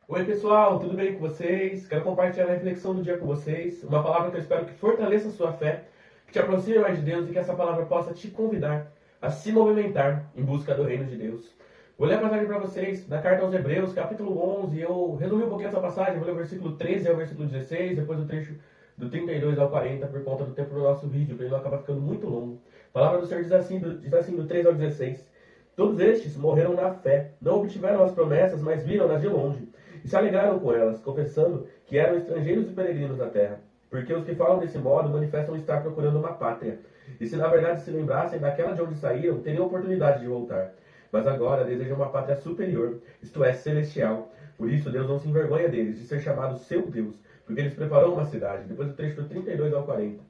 Oi pessoal, tudo bem com vocês? Quero compartilhar a reflexão do dia com vocês. Uma palavra que eu espero que fortaleça a sua fé, que te aproxime mais de Deus e que essa palavra possa te convidar a se movimentar em busca do reino de Deus. Vou ler a passagem para vocês na carta aos Hebreus, capítulo 11. Eu resumi um pouquinho essa passagem, vou ler o versículo 13 ao versículo 16, depois o trecho do 32 ao 40 por conta do tempo do nosso vídeo, para ele não acabar ficando muito longo. A palavra do Senhor diz assim do 13 ao 16. Todos estes morreram na fé, não obtiveram as promessas, mas viram-nas de longe, e se alegraram com elas, confessando que eram estrangeiros e peregrinos na terra. Porque os que falam desse modo manifestam estar procurando uma pátria. E se na verdade se lembrassem daquela de onde saíram, teriam oportunidade de voltar. Mas agora desejam uma pátria superior, isto é, celestial. Por isso Deus não se envergonha deles, de ser chamado seu Deus, porque eles preparou uma cidade. Depois do trecho do 32 ao 40.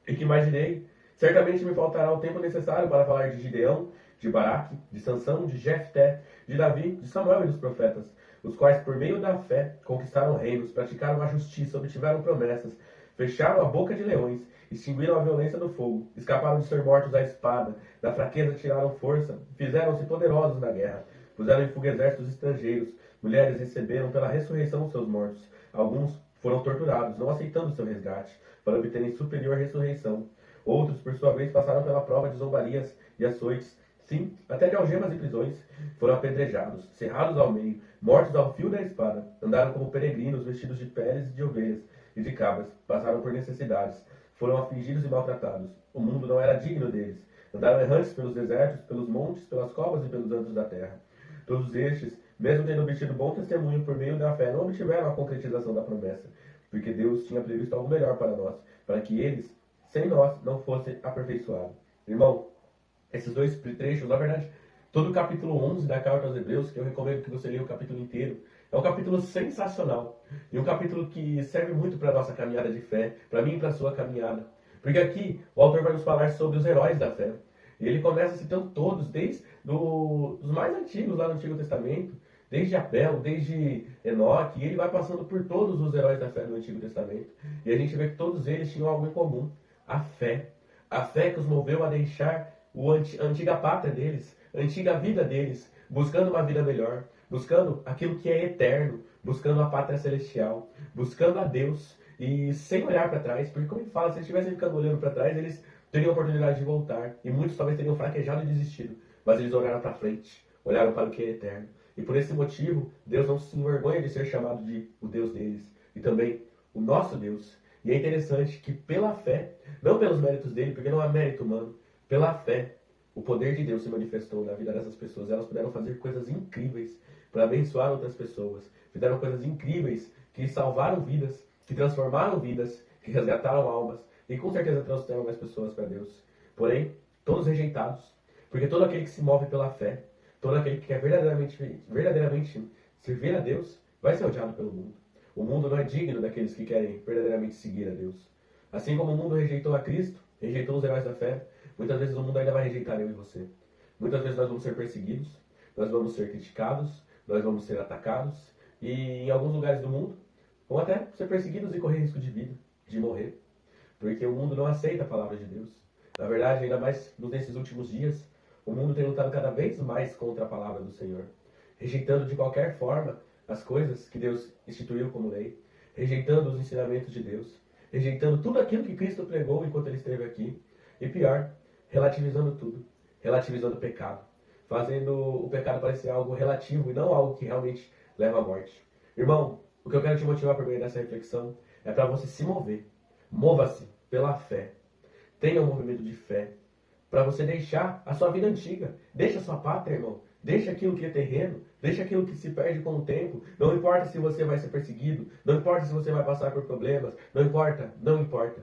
E que imaginei, certamente me faltará o tempo necessário para falar de Gideão, de Baraque, de Sansão, de Jefté, de Davi, de Samuel e dos profetas, os quais por meio da fé conquistaram reinos, praticaram a justiça, obtiveram promessas, fecharam a boca de leões, extinguiram a violência do fogo, escaparam de ser mortos à espada, da fraqueza tiraram força, fizeram-se poderosos na guerra, puseram em fuga exércitos estrangeiros, mulheres receberam pela ressurreição os seus mortos, alguns foram torturados, não aceitando seu resgate, para obterem superior ressurreição. Outros, por sua vez, passaram pela prova de zombarias e açoites, sim, até de algemas e prisões, foram apedrejados, cerrados ao meio, mortos ao fio da espada, andaram como peregrinos vestidos de peles de ovelhas e de cabras, passaram por necessidades, foram afligidos e maltratados. O mundo não era digno deles. Andaram errantes pelos desertos, pelos montes, pelas covas e pelos antros da terra. Todos estes, mesmo tendo obtido bom testemunho por meio da fé, não obtiveram a concretização da promessa, porque Deus tinha previsto algo melhor para nós, para que eles, sem nós, não fossem aperfeiçoados. Irmão, esses dois trechos, na verdade, todo o capítulo 11 da carta aos Hebreus, que eu recomendo que você leia o capítulo inteiro, é um capítulo sensacional. E um capítulo que serve muito para a nossa caminhada de fé, para mim e para a sua caminhada. Porque aqui o autor vai nos falar sobre os heróis da fé. E ele começa citando todos, desde os mais antigos lá no Antigo Testamento, desde Abel, desde Enoque, e ele vai passando por todos os heróis da fé do Antigo Testamento. E a gente vê que todos eles tinham algo em comum, a fé. A fé que os moveu a deixar a antiga pátria deles, a antiga vida deles, buscando uma vida melhor, buscando aquilo que é eterno, buscando a pátria celestial, buscando a Deus e sem olhar para trás, porque como ele fala, se eles estivessem ficando olhando para trás, eles teriam a oportunidade de voltar, e muitos talvez teriam fraquejado e desistido, mas eles olharam para frente, olharam para o que é eterno, e por esse motivo, Deus não se envergonha de ser chamado de o Deus deles, e também o nosso Deus. E é interessante que pela fé, não pelos méritos dele, porque não há mérito humano, pela fé, o poder de Deus se manifestou na vida dessas pessoas. Elas puderam fazer coisas incríveis para abençoar outras pessoas. Fizeram coisas incríveis que salvaram vidas, que transformaram vidas, que resgataram almas e com certeza trouxeram mais pessoas para Deus. Porém, todos rejeitados, porque todo aquele que se move pela fé, todo aquele que quer verdadeiramente servir a Deus, vai ser odiado pelo mundo. O mundo não é digno daqueles que querem verdadeiramente seguir a Deus. Assim como o mundo rejeitou a Cristo, rejeitou os heróis da fé, muitas vezes o mundo ainda vai rejeitar eu e você. Muitas vezes nós vamos ser perseguidos, nós vamos ser criticados, nós vamos ser atacados, e em alguns lugares do mundo vão até ser perseguidos e correr risco de vida, de morrer, porque o mundo não aceita a palavra de Deus. Na verdade, ainda mais nesses últimos dias, o mundo tem lutado cada vez mais contra a palavra do Senhor, rejeitando de qualquer forma as coisas que Deus instituiu como lei, rejeitando os ensinamentos de Deus, rejeitando tudo aquilo que Cristo pregou enquanto Ele esteve aqui, e pior, relativizando tudo, relativizando o pecado, fazendo o pecado parecer algo relativo e não algo que realmente leva à morte. Irmão, o que eu quero te motivar por meio dessa reflexão é para você se mover. Mova-se pela fé. Tenha um movimento de fé para você deixar a sua vida antiga. Deixa a sua pátria, irmão. Deixa aquilo que é terreno. Deixa aquilo que se perde com o tempo. Não importa se você vai ser perseguido. Não importa se você vai passar por problemas. Não importa. Não importa.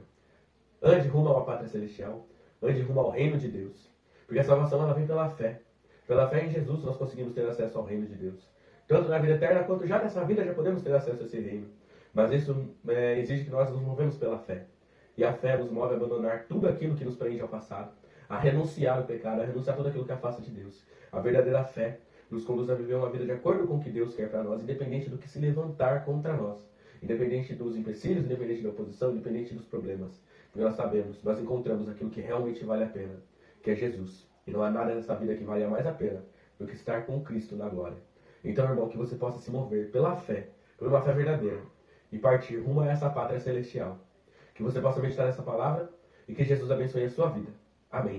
Ande rumo a uma pátria celestial. Ande rumo ao reino de Deus. Porque a salvação ela vem pela fé. Pela fé em Jesus nós conseguimos ter acesso ao reino de Deus. Tanto na vida eterna quanto já nessa vida já podemos ter acesso a esse reino. Mas isso exige que nós nos movemos pela fé. E a fé nos move a abandonar tudo aquilo que nos prende ao passado. A renunciar ao pecado, a renunciar a tudo aquilo que afasta de Deus. A verdadeira fé nos conduz a viver uma vida de acordo com o que Deus quer para nós, independente do que se levantar contra nós. Independente dos empecilhos, independente da oposição, independente dos problemas. Porque nós sabemos, nós encontramos aquilo que realmente vale a pena, que é Jesus. E não há nada nessa vida que valha mais a pena do que estar com Cristo na glória. Então, irmão, que você possa se mover pela fé, por uma fé verdadeira, e partir rumo a essa pátria celestial. Que você possa meditar nessa palavra e que Jesus abençoe a sua vida. Amém.